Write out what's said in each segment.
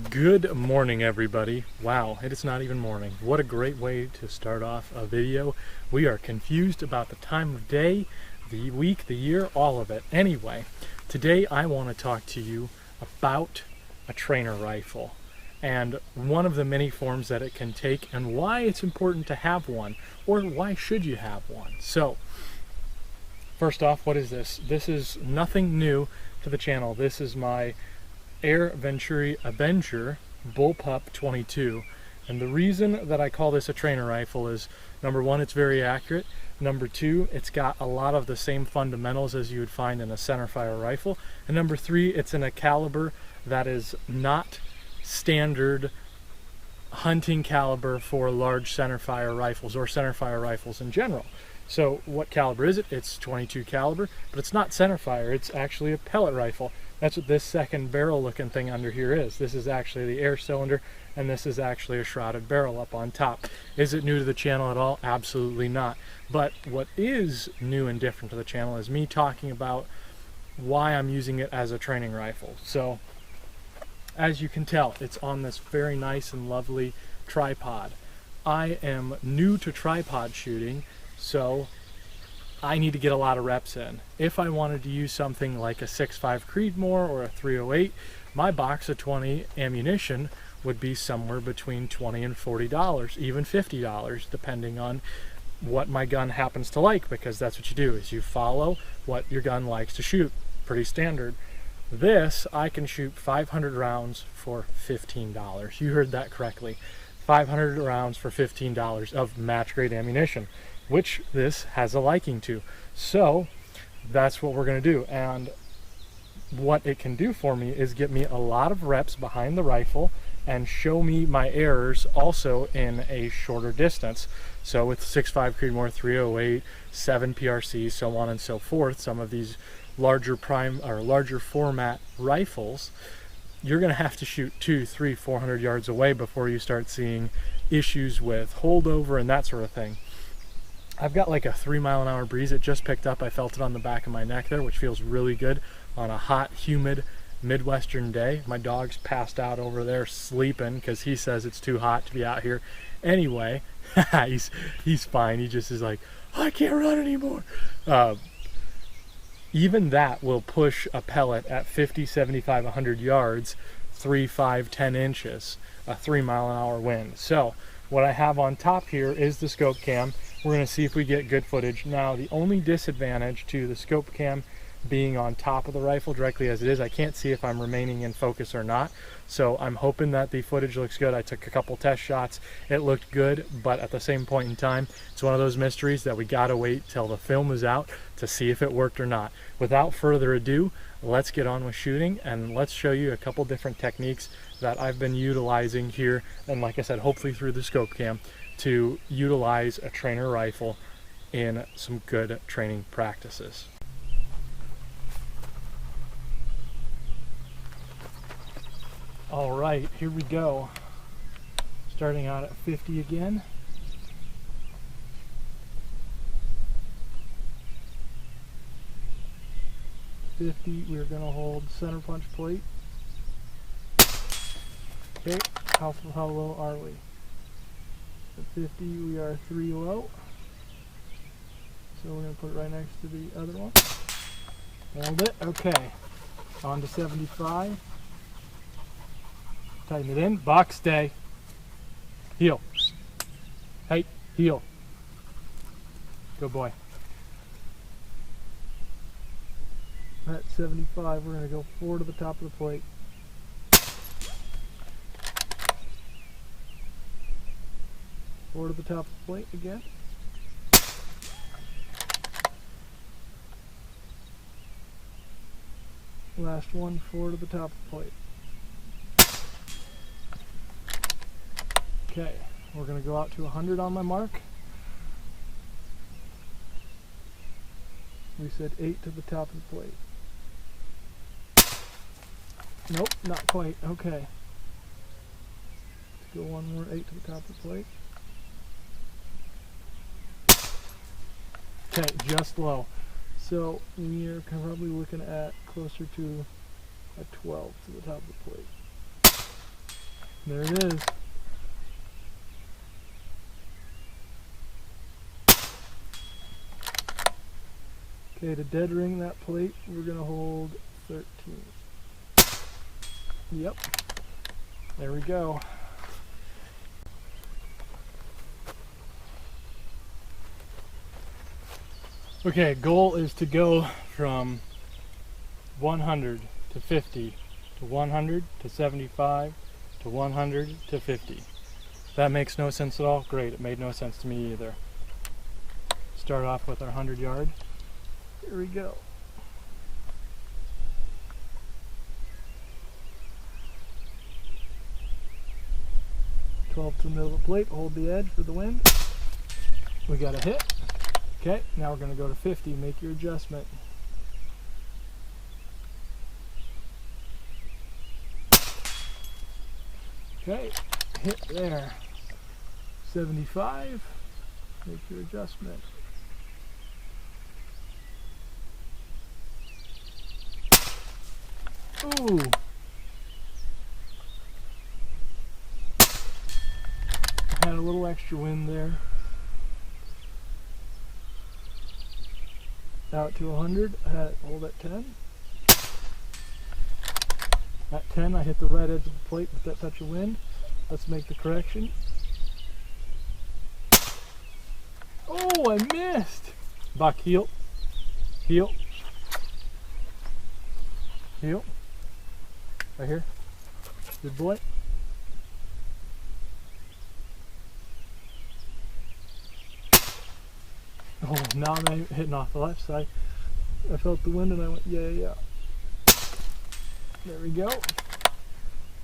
Good morning, everybody. Wow, it is not even morning. What a great way to start off a video. We are confused about the time of day, the week, the year, all of it. Anyway, today I want to talk to you about a trainer rifle and one of the many forms that it can take and why it's important to have one, or why should you have one. So, first off, what is this? This is nothing new to the channel. This is my Air Venturi Avenger Bullpup 22, and the reason that I call this a trainer rifle is, number one, it's very accurate. Number two, it's got a lot of the same fundamentals as you would find in a centerfire rifle. And number three, it's in a caliber that is not standard hunting caliber for large centerfire rifles or centerfire rifles in general. So what caliber is it? It's 22 caliber, but it's not centerfire. It's actually a pellet rifle. That's what this second barrel looking thing under here is. This is actually the air cylinder, and this is actually a shrouded barrel up on top. Is it new to the channel at all? Absolutely not. But what is new and different to the channel is me talking about why I'm using it as a training rifle. So, as you can tell, it's on this very nice and lovely tripod. I am new to tripod shooting, so I need to get a lot of reps in. If I wanted to use something like a 6.5 Creedmoor or a 308, my box of 20 ammunition would be somewhere between $20 and $40, even $50, depending on what my gun happens to like, because that's what you do, is you follow what your gun likes to shoot. Pretty standard. This, I can shoot 500 rounds for $15. You heard that correctly. 500 rounds for $15 of match grade ammunition, which this has a liking to. So that's what we're going to do. And what it can do for me is get me a lot of reps behind the rifle and show me my errors also in a shorter distance. So with 6.5 Creedmoor, 308, 7 PRC, so on and so forth, some of these larger larger format rifles, you're going to have to shoot 200, 300, 400 yards away before you start seeing issues with holdover and that sort of thing. I've got like a 3-mile-an-hour breeze. It just picked up. I felt it on the back of my neck there, which feels really good on a hot, humid Midwestern day. My dog's passed out over there sleeping because he says it's too hot to be out here. Anyway, he's fine. He just is like, I can't run anymore. Even that will push a pellet at 50, 75, 100 yards, 3, 5, 10 inches, a 3-mile-an-hour wind. So what I have on top here is the scope cam. We're going to see if we get good footage. Now, the only disadvantage to the scope cam being on top of the rifle directly as it is, I can't see if I'm remaining in focus or not. So I'm hoping that the footage looks good. I took a couple test shots. It looked good, but at the same point in time, it's one of those mysteries that we gotta wait till the film is out to see if it worked or not. Without further ado, let's get on with shooting, and let's show you a couple different techniques that I've been utilizing here, and like I said, hopefully through the scope cam, to utilize a trainer rifle in some good training practices. All right, here we go. Starting out at 50 again. We're going to hold center punch plate. Okay, how low are we? At 50 we are 3 low. So we're going to put it right next to the other one. Hold it. Okay. On to 75. Tighten it in. Box stay. Heel. Hey, heel. Good boy. At 75, we're going to go forward to the top of the plate. Forward to the top of the plate again. Last one, forward to the top of the plate. Okay, we're going to go out to 100 on my mark. We said 8 to the top of the plate. Nope, not quite. Okay. Let's go one more 8 to the top of the plate. Okay, just low. So we are probably looking at closer to a 12 to the top of the plate. There it is. Okay, to dead ring that plate, we're going to hold 13. Yep. There we go. Okay, goal is to go from 100 to 50 to 100 to 75 to 100 to 50. That makes no sense at all. Great, it made no sense to me either. Start off with our 100 yard. Here we go. To the middle of the plate, hold the edge for the wind. We got a hit. Okay, now we're going to go to 50, make your adjustment. Okay, hit there. 75, make your adjustment. Ooh! Had a little extra wind there. Out to 100, I had it hold at 10. At 10, I hit the right edge of the plate with that touch of wind. Let's make the correction. Oh, I missed! Buck, heel. Heel. Heel. Right here. Good boy. Oh, now I'm hitting off the left side. I felt the wind and I went, yeah, yeah. There we go.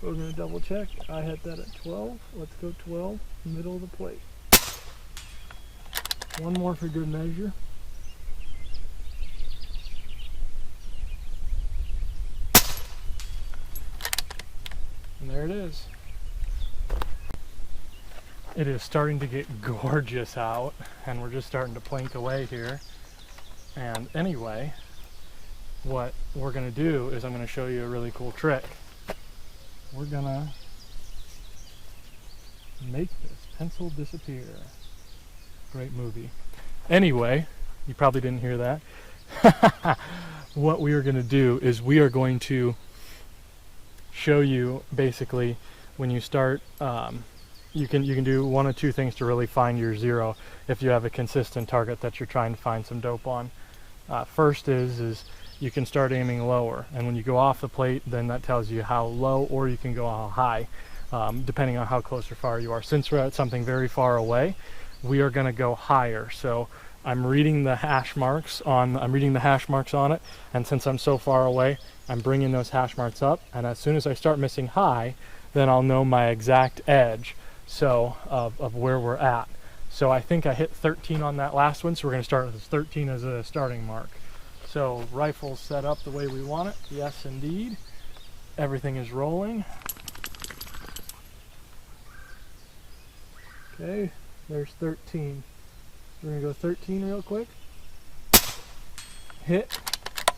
We're going to double check. I had that at 12. Let's go 12, middle of the plate. One more for good measure. And there it is. It is starting to get gorgeous out, and we're just starting to plink away here. And anyway, what we're going to do is I'm going to show you a really cool trick. We're going to make this pencil disappear. Great movie. Anyway, you probably didn't hear that. What we are going to do is we are going to show you basically when you start you can do one of two things to really find your zero if you have a consistent target that you're trying to find some dope on. First is you can start aiming lower, and when you go off the plate, then that tells you how low, or you can go how high, depending on how close or far you are. Since we're at something very far away, we are going to go higher. So I'm reading the hash marks on it, and since I'm so far away, I'm bringing those hash marks up, and as soon as I start missing high, then I'll know my exact edge of where we're at. So I think I hit 13 on that last one, so we're going to start with 13 as a starting mark. So rifle's set up the way we want it. Yes, indeed. Everything is rolling. Okay, there's 13. We're going to go 13 real quick. Hit.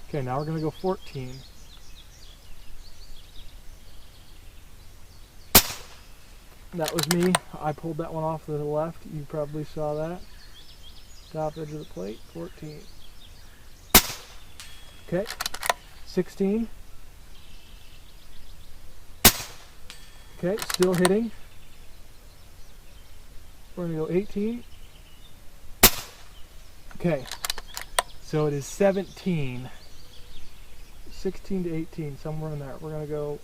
Okay, now we're going to go 14. That was me. I pulled that one off to the left. You probably saw that. Top edge of the plate, 14. Okay, 16. Okay, still hitting. We're going to go 18. Okay, so it is 17. 16 to 18, somewhere in there. We're going to go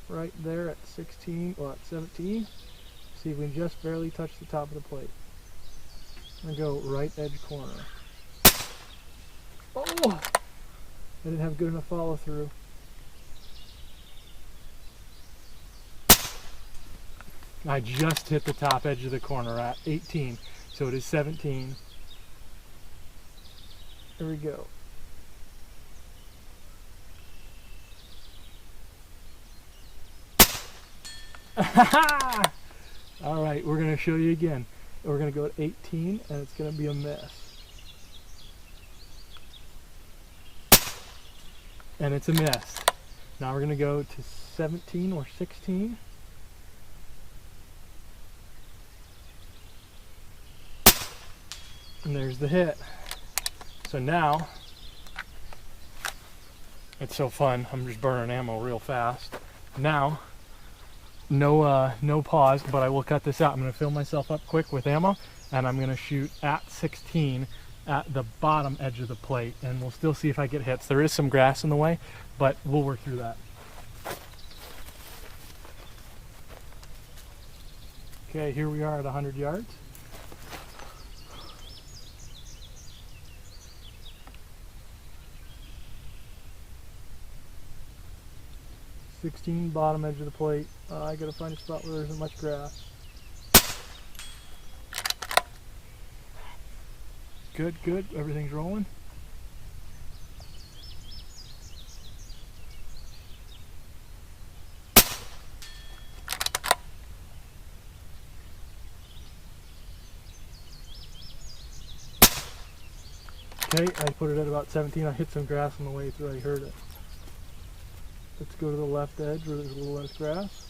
right there at 16, or at 17. See if we can just barely touch the top of the plate. I'm going to go right edge corner. Oh! I didn't have good enough follow through. I just hit the top edge of the corner at 18, so it is 17. There we go. All right, we're going to show you again. We're going to go at 18, and it's going to be a miss. And it's a miss. Now we're going to go to 17 or 16. And there's the hit. So now, it's so fun. I'm just burning ammo real fast. Now, no pause, but I will cut this out. I'm going to fill myself up quick with ammo, and I'm going to shoot at 16 at the bottom edge of the plate, and we'll still see if I get hits. There is some grass in the way, but we'll work through that. Okay, here we are at 100 yards. Bottom edge of the plate. I gotta find a spot where there isn't much grass. Good, good. Everything's rolling. Okay, I put it at about 17. I hit some grass on the way through. I heard it. Let's go to the left edge where there's a little less grass.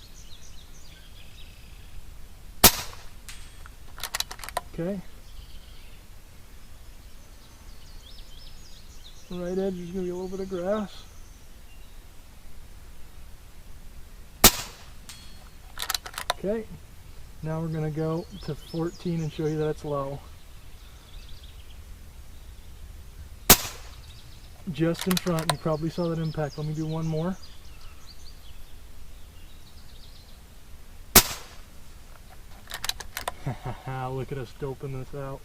Okay. The right edge, there's going to be a little bit of grass. Okay. Now we're going to go to 14 and show you that it's low. Just in front, you probably saw that impact. Let me do one more. Look at us doping this out.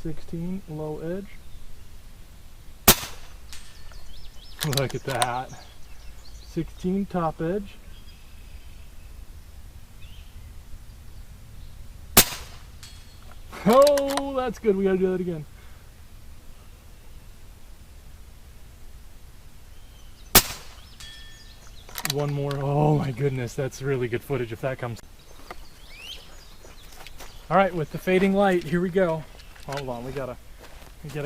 16, low edge. Look at that. 16, top edge. Oh, that's good. We gotta do that again. One more. Oh my goodness, that's really good footage if that comes. All right, with the fading light, here we go. Hold on, we gotta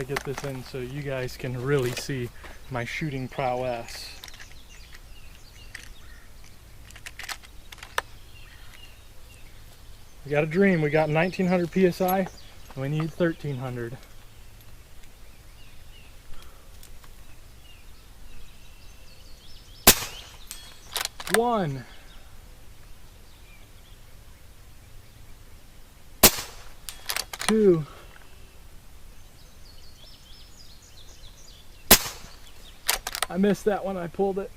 get this in so you guys can really see my shooting prowess. We got a dream. We got 1900 psi, and we need 1300. One. Two. I missed that one. I pulled it.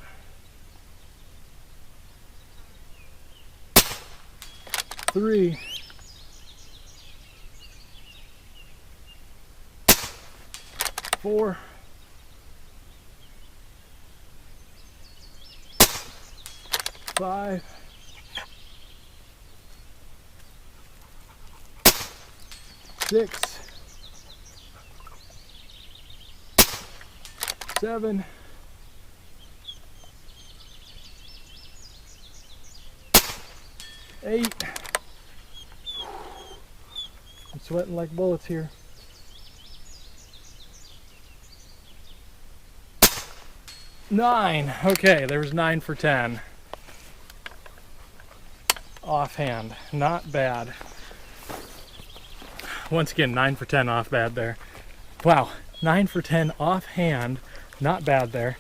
Three. Four. Five. Six. 7. 8. I'm sweating like bullets here. 9. Okay, there was 9 for 10. Offhand, not bad. Once again, 9 for 10 off bad there. Wow, 9 for 10 offhand, not bad there.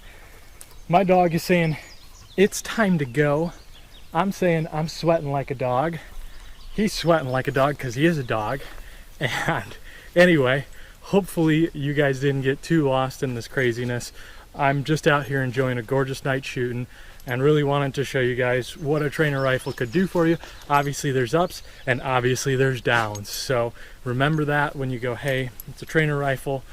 My dog is saying, it's time to go. I'm saying I'm sweating like a dog. He's sweating like a dog because he is a dog. And anyway, hopefully you guys didn't get too lost in this craziness. I'm just out here enjoying a gorgeous night shooting and really wanted to show you guys what a trainer rifle could do for you. Obviously there's ups and obviously there's downs. So remember that when you go, hey, it's a trainer rifle,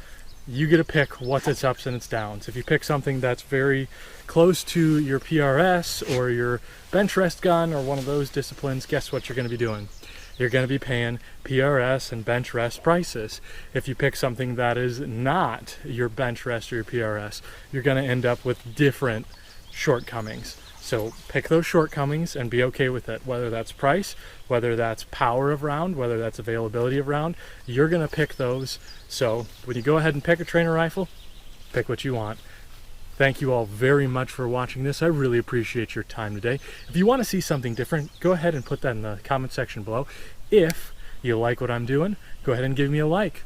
you get to pick what's its ups and its downs. If you pick something that's very close to your PRS or your bench rest gun or one of those disciplines, guess what you're going to be doing? You're going to be paying PRS and bench rest prices. If you pick something that is not your bench rest or your PRS, you're going to end up with different shortcomings. So pick those shortcomings and be okay with it, whether that's price, whether that's power of round, whether that's availability of round. You're going to pick those. So when you go ahead and pick a trainer rifle, pick what you want. Thank you all very much for watching this. I really appreciate your time today. If you want to see something different, go ahead and put that in the comment section below. If You like what I'm doing? Go ahead and give me a like.